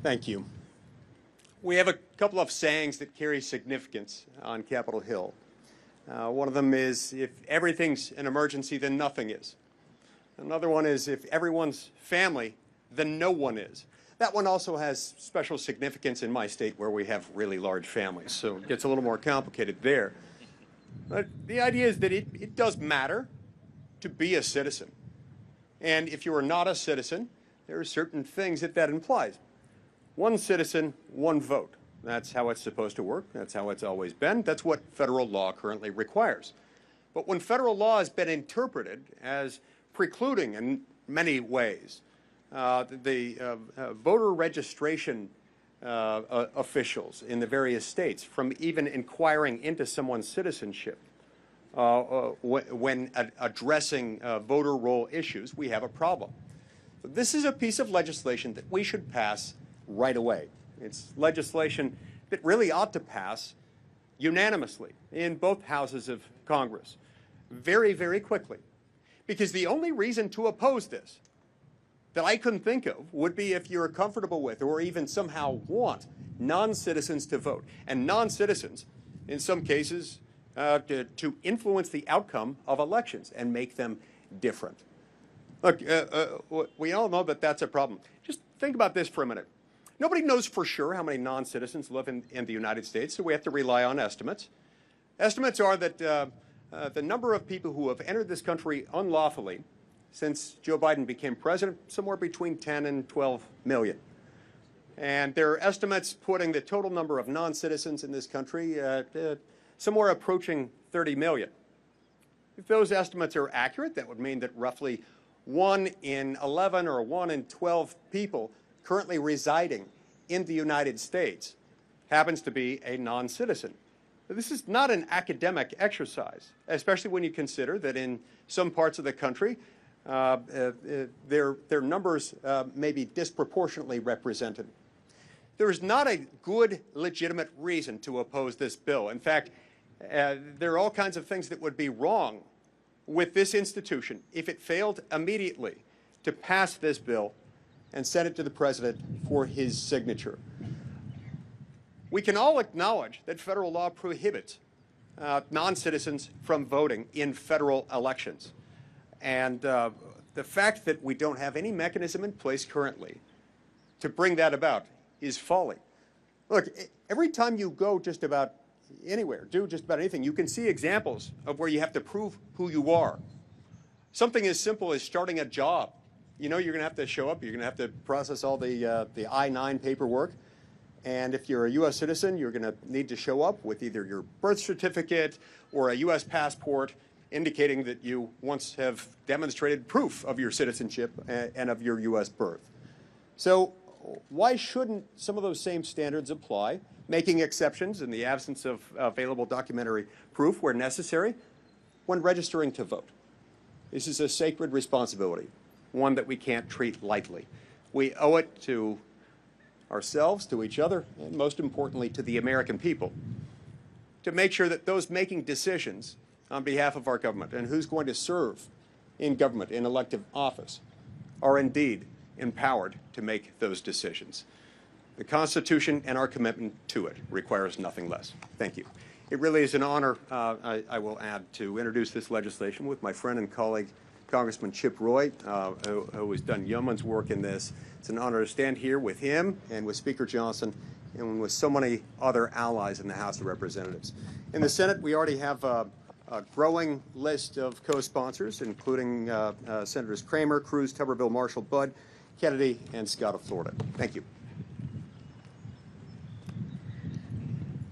Thank you. We have a couple of sayings that carry significance on Capitol Hill. One of them is, if everything's an emergency, then nothing is. Another one is, if everyone's family, then no one is. That one also has special significance in my state where we have really large families, so it gets a little more complicated there. But the idea is that it does matter to be a citizen. And if you are not a citizen, there are certain things that implies. One citizen, one vote. That's how it's supposed to work. That's how it's always been. That's what federal law currently requires. But when federal law has been interpreted as precluding in many ways the voter registration officials in the various states from even inquiring into someone's citizenship when addressing voter roll issues, we have a problem. So this is a piece of legislation that we should pass right away. It's legislation that really ought to pass unanimously in both houses of Congress very, very quickly. Because the only reason to oppose this that I couldn't think of would be if you're comfortable with or even somehow want non-citizens to vote. And non-citizens, in some cases, to influence the outcome of elections and make them different. Look, we all know that that's a problem. Just think about this for a minute. Nobody knows for sure how many non-citizens live in the United States, so we have to rely on estimates. Estimates are that the number of people who have entered this country unlawfully since Joe Biden became president, somewhere between 10 and 12 million. And there are estimates putting the total number of non-citizens in this country somewhere approaching 30 million. If those estimates are accurate, that would mean that roughly 1 in 11 or 1 in 12 people currently residing in the United States happens to be a non-citizen. This is not an academic exercise, especially when you consider that in some parts of the country, their numbers may be disproportionately represented. There is not a good, legitimate reason to oppose this bill. In fact, there are all kinds of things that would be wrong with this institution if it failed immediately to pass this bill and send it to the president for his signature. We can all acknowledge that federal law prohibits non-citizens from voting in federal elections. And the fact that we don't have any mechanism in place currently to bring that about is folly. Look, every time you go just about anywhere, do just about anything, you can see examples of where you have to prove who you are. Something as simple as starting a job. You know you're going to have to show up. You're going to have to process all the I-9 paperwork. And if you're a U.S. citizen, you're going to need to show up with either your birth certificate or a U.S. passport indicating that you once have demonstrated proof of your citizenship and of your U.S. birth. So why shouldn't some of those same standards apply, making exceptions in the absence of available documentary proof where necessary when registering to vote? This is a sacred responsibility, one that we can't treat lightly. We owe it to ourselves, to each other, and most importantly to the American people, to make sure that those making decisions on behalf of our government and who's going to serve in government in elective office are indeed empowered to make those decisions. The Constitution and our commitment to it requires nothing less. Thank you. It really is an honor, I will add, to introduce this legislation with my friend and colleague, Congressman Chip Roy, who has done yeoman's work in this. It's an honor to stand here with him and with Speaker Johnson and with so many other allies in the House of Representatives. In the Senate, we already have a growing list of co-sponsors, including Senators Kramer, Cruz, Tuberville, Marshall, Budd, Kennedy, and Scott of Florida. Thank you.